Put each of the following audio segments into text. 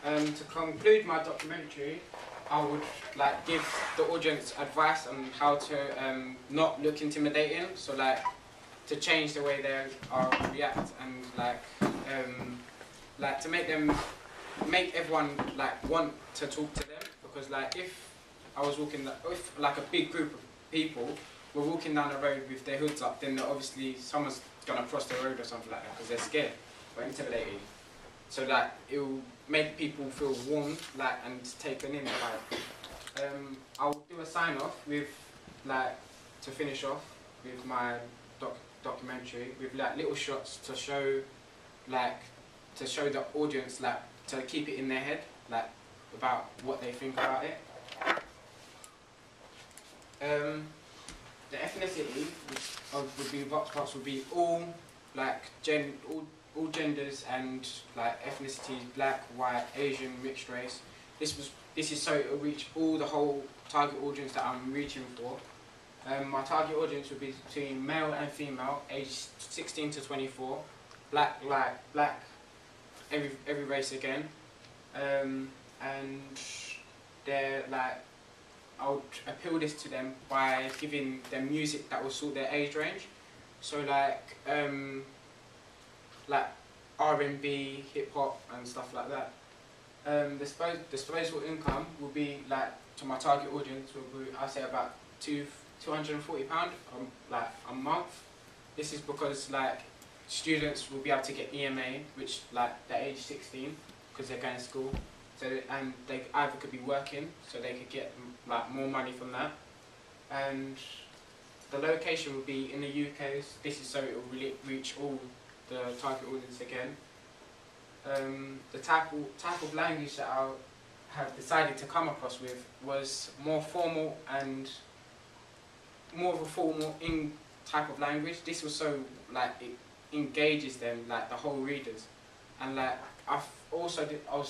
To conclude my documentary, I would like give the audience advice on how to not look intimidating. So like to change the way they react and like to make everyone like want to talk to them, because like if I was walking, if like a big group of people were walking down the road with their hoods up, then obviously someone's gonna cross the road or something like that because they're scared or intimidated. So that it will make people feel warm, like, and taken in. Like, I'll do a sign off with, like, to finish off with my documentary with like little shots to show, like, to show the audience, like, to keep it in their head, like, about what they think about it. The ethnicity would be Vox Pops would be all like all genders and like ethnicities: black, white, Asian, mixed race. This is so it will reach all the whole target audience that I'm reaching for. My target audience would be between male and female, aged 16 to 24. Black, every race again, and they're like, I would appeal this to them by giving them music that will suit their age range. So like R&B, hip hop, and stuff like that. The disposable income will be like to my target audience will be, I say, about £240 like a month. This is because like students will be able to get EMA, which like they're age 16 because they're going to school. So and they either could be working, so they could get like more money from that. And the location will be in the UK. This is so it will really reach all the target audience again. The type of language that I have decided to come across with was more formal and more of a formal type of language. This was so like it engages them, like the whole readers, and like I was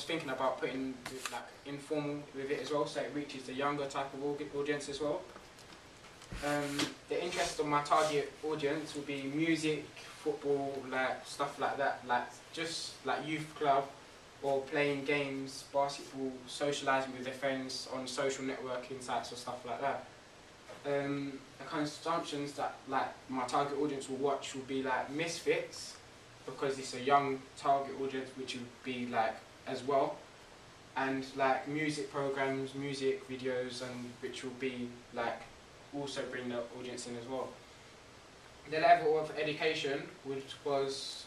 thinking about putting like informal with it as well, so it reaches the younger type of audience as well. The interest of my target audience will be music, football, like stuff like that, like just like youth club or playing games, basketball, socialising with their friends on social networking sites or stuff like that. The consumptions that like my target audience will watch will be like Misfits, because it's a young target audience, which would be like as well, and like music programs, music videos, and which will be like also bring the audience in as well. The level of education, which was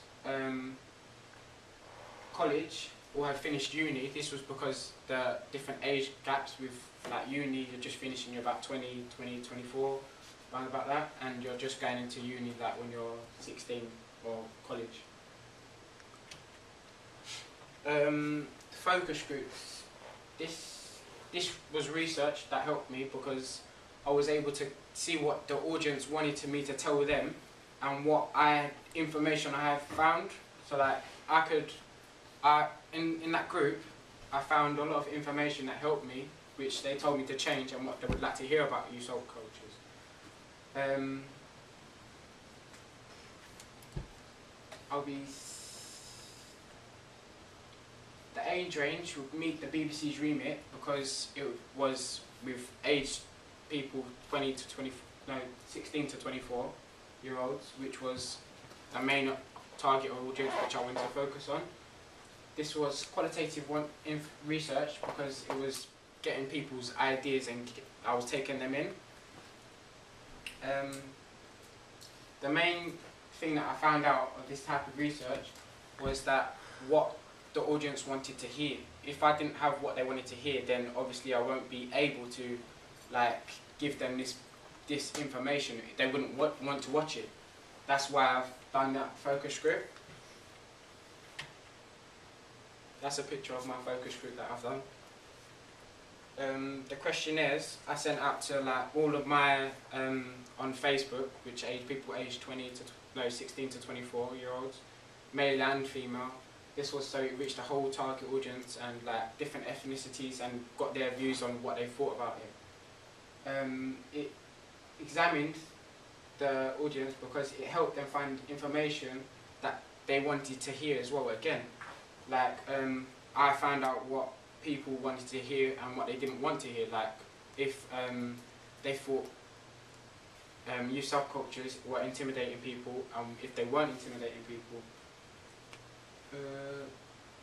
college or had finished uni. This was because the different age gaps with like uni, you're just finishing, you're about 20, 24, around about that, and you're just going into uni like when you're 16 or college. Focus groups. This was research that helped me because I was able to see what the audience wanted me to tell them and what information I have found. So like in that group I found a lot of information that helped me, which they told me to change and what they would like to hear about youth subcultures. The age range would meet the BBC's remit because it was with aged people 16 to 24 year olds, which was the main target audience which I wanted to focus on. This was qualitative research because it was getting people's ideas and I was taking them in. The main thing that I found out of this type of research was that what the audience wanted to hear. If I didn't have what they wanted to hear, then obviously I won't be able to like give them this information. They wouldn't want to watch it. That's why I've done that focus group. That's a picture of my focus group that I've done. The questionnaires I sent out to like all of my on Facebook, which people aged 16 to 24 year olds, male and female. This was so it reached the whole target audience and like different ethnicities and got their views on what they thought about it. It examined the audience because it helped them find information that they wanted to hear as well. Again, like I found out what people wanted to hear and what they didn't want to hear. Like if they thought youth subcultures were intimidating people, if they weren't intimidating people.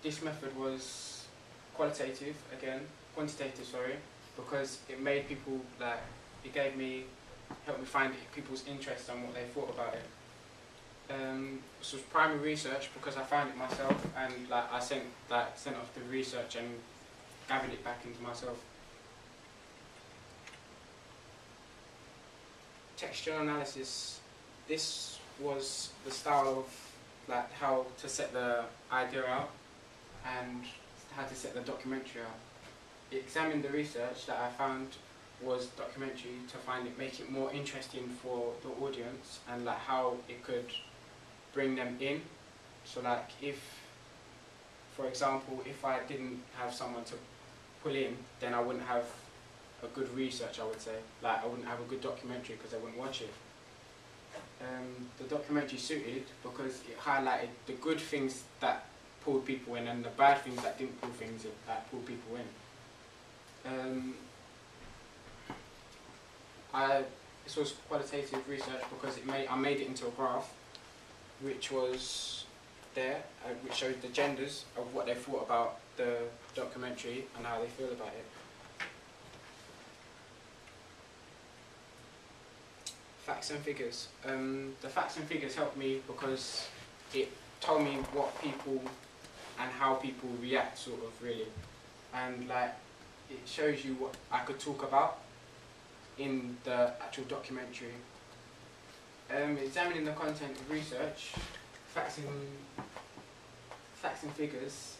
This method was quantitative, sorry, because it made people, like, it helped me find people's interests and what they thought about it. This was primary research because I found it myself, and like I sent off the research and gathered it back into myself. Textual analysis. This was the style of like how to set the idea out and how to set the documentary out. It examined the research that I found was documentary to make it more interesting for the audience, and like how it could bring them in. So like if, for example, if I didn't have someone to pull in, then I wouldn't have a good research, I would say. Like I wouldn't have a good documentary because I wouldn't watch it. The documentary suited because it highlighted the good things that pulled people in and the bad things that didn't pull people in. This was qualitative research because I made it into a graph, which was there, which showed the genders of what they thought about the documentary and how they feel about it. Facts and figures. The facts and figures helped me because it told me what people and how people react, sort of, really. And like, it shows you what I could talk about in the actual documentary. Examining the content of research, facts and figures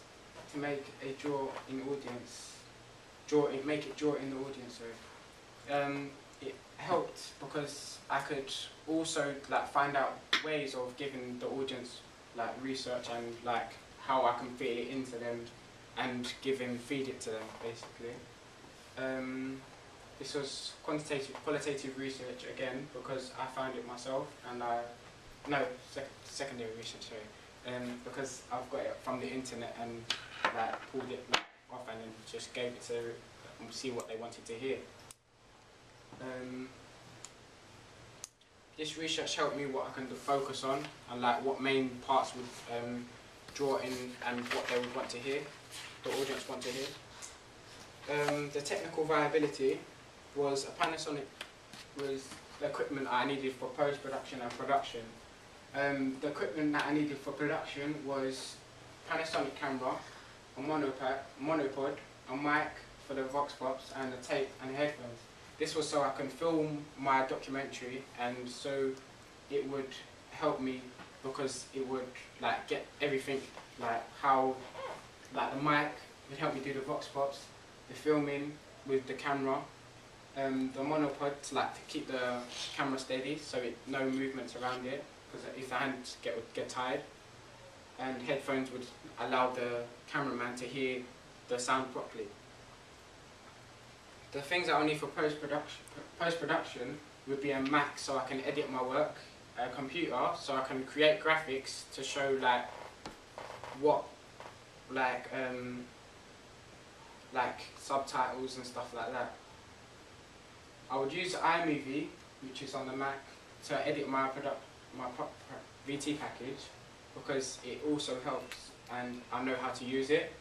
to make it draw in the audience. Sorry. It helped because I could also like find out ways of giving the audience like research and like how I can fit it into them and feed it to them, basically. This was qualitative research again because I found it myself, and secondary research, sorry, because I've got it from the internet and like pulled it off and then just gave it to see what they wanted to hear. This research helped me what I can focus on and like what main parts would draw in and what they would want to hear, the audience want to hear. The technical viability was was the equipment I needed for post-production and production. The equipment that I needed for production was Panasonic camera, a monopod, a mic for the vox pops, and a tape and headphones. This was so I can film my documentary, and so it would help me because it would like get everything, like how like the mic would help me do the vox pops, the filming with the camera, the monopod to keep the camera steady so no movements around it because if the hands get tired, and headphones would allow the cameraman to hear the sound properly. The things that I need for post-production would be a Mac so I can edit my work, a computer so I can create graphics to show subtitles and stuff like that. I would use iMovie, which is on the Mac, to edit my VT package because it also helps and I know how to use it.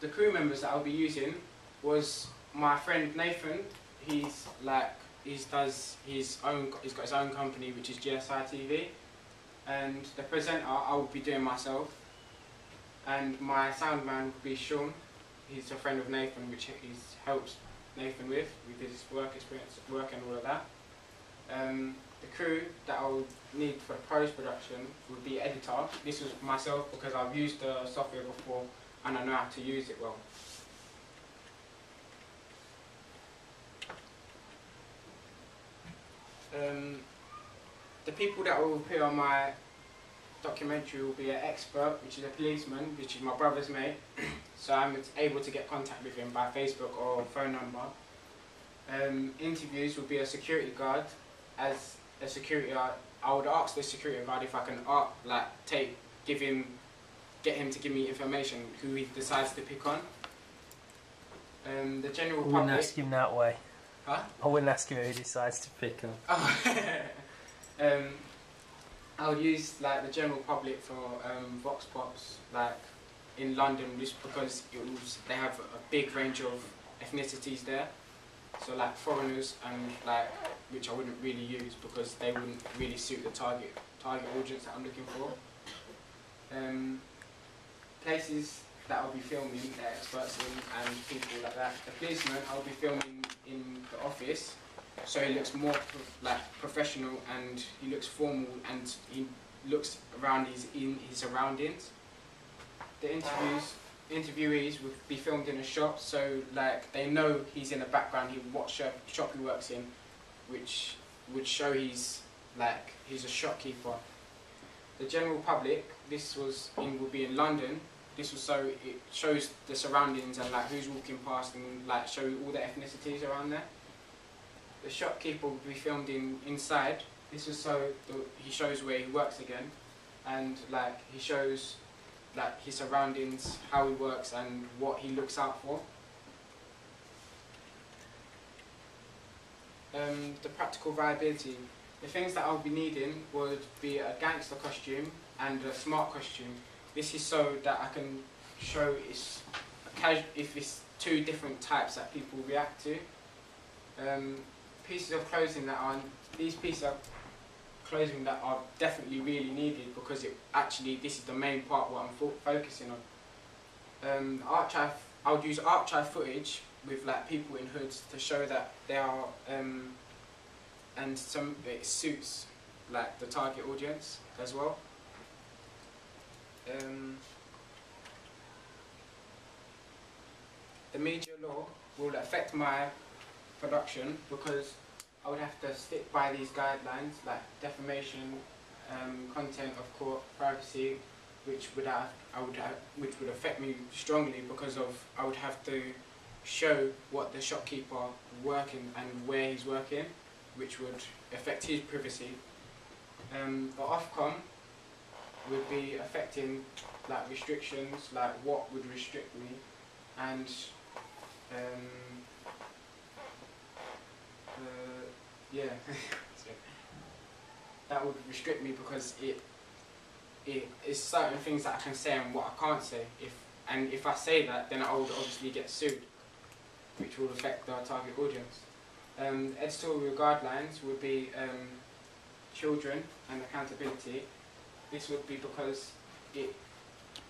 The crew members that I'll be using was my friend Nathan. He's got his own company which is GSI TV, and the presenter I will be doing myself, and my sound man will be Sean. He's a friend of Nathan, which he helps Nathan with his work experience, work and all of that. The crew that I'll need for post-production would be editor. This was myself because I've used the software before and I know how to use it well. The people that will appear on my documentary will be an expert, which is a policeman, which is my brother's mate, so I'm able to get contact with him by Facebook or phone number. Interviews will be a security guard, as a security guard, I would ask the security guard if I can get him to give me information who he decides to pick on. The general public. I wouldn't ask him that way. Huh? I wouldn't ask him who he decides to pick on. Oh. I would use like the general public for vox pops, like in London, just because they have a big range of ethnicities there. So like foreigners and like, which I wouldn't really use because they wouldn't really suit the target audience that I'm looking for. Places that I'll be filming, they're experts in, and people like that. The policeman, I'll be filming in the office, so he looks more professional, and he looks formal, and he looks around in his surroundings. The interviewees would be filmed in a shop, so like they know he's in the background, what shop he works in, which would show he's a shopkeeper. The general public, will be in London. This was so it shows the surroundings and like who's walking past, and like show all the ethnicities around there. The shopkeeper will be filmed inside. This was so he shows where he works again, and like he shows like his surroundings, how he works, and what he looks out for. The practical viability. The things that I'll be needing would be a gangster costume and a smart costume. This is so that I can show if it's two different types that people react to. Pieces of clothing these pieces of clothing that are definitely really needed, because this is the main part what I'm focusing on. I would use archive footage with like people in hoods to show that they are, and it suits like the target audience as well. The media law will affect my production because I would have to stick by these guidelines like defamation, content of court, privacy, which would affect me strongly because I would have to show what the shopkeeper working and where he's working, which would affect his privacy. The Ofcom would be affecting like restrictions, like what would restrict me, and yeah, that would restrict me because it is certain things that I can say and what I can't say. If I say that, then I would obviously get sued, which will affect the target audience. Editorial guidelines would be children and accountability. This would be because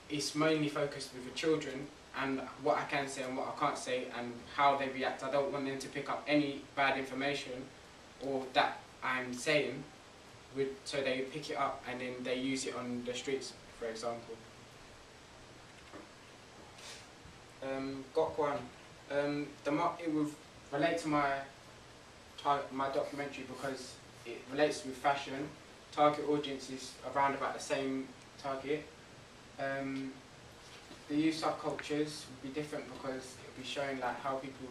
it's mainly focused with the children and what I can say and what I can't say and how they react. I don't want them to pick up any bad information or that I'm saying, so they pick it up and then they use it on the streets, for example. Gok One. It will relate to my documentary because it relates with fashion. Target audience is around about the same target. The use subcultures will be different because it will be showing like how people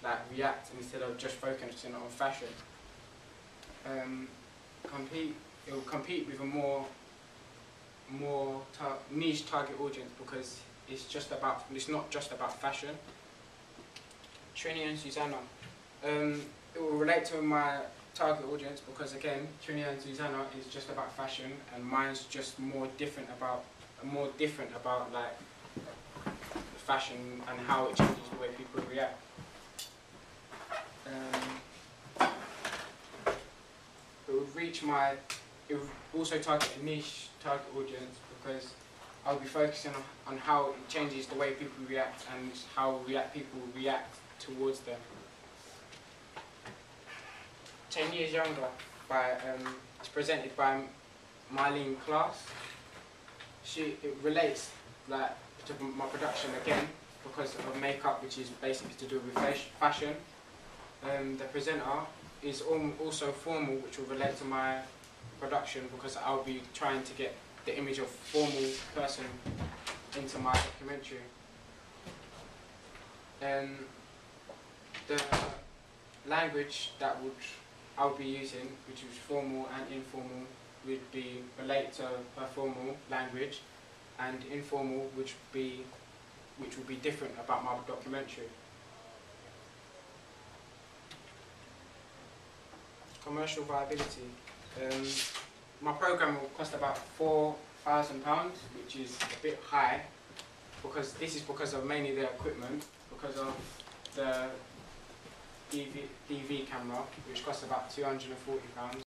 like react instead of just focusing on fashion. It will compete with a more niche target audience because it's not just about fashion. Trini and Susanna. It will relate to my target audience because again, Trini and Susanna is just about fashion, and mine's just more different about like fashion and how it changes the way people react. It would also target a niche target audience because I'll be focusing on how it changes the way people react and how people react towards them. 10 Years Younger it's presented by Marlene Class. It relates like to my production again because of makeup, which is basically to do with fashion. The presenter is also formal, which will relate to my production because I'll be trying to get the image of formal person into my documentary. The language that would I'll be using, which is formal and informal, would be relate to her formal language, and informal, which will be different about my documentary. Commercial viability. My program will cost about £4,000, which is a bit high, because of mainly the equipment, because of the DV camera, which costs about £240.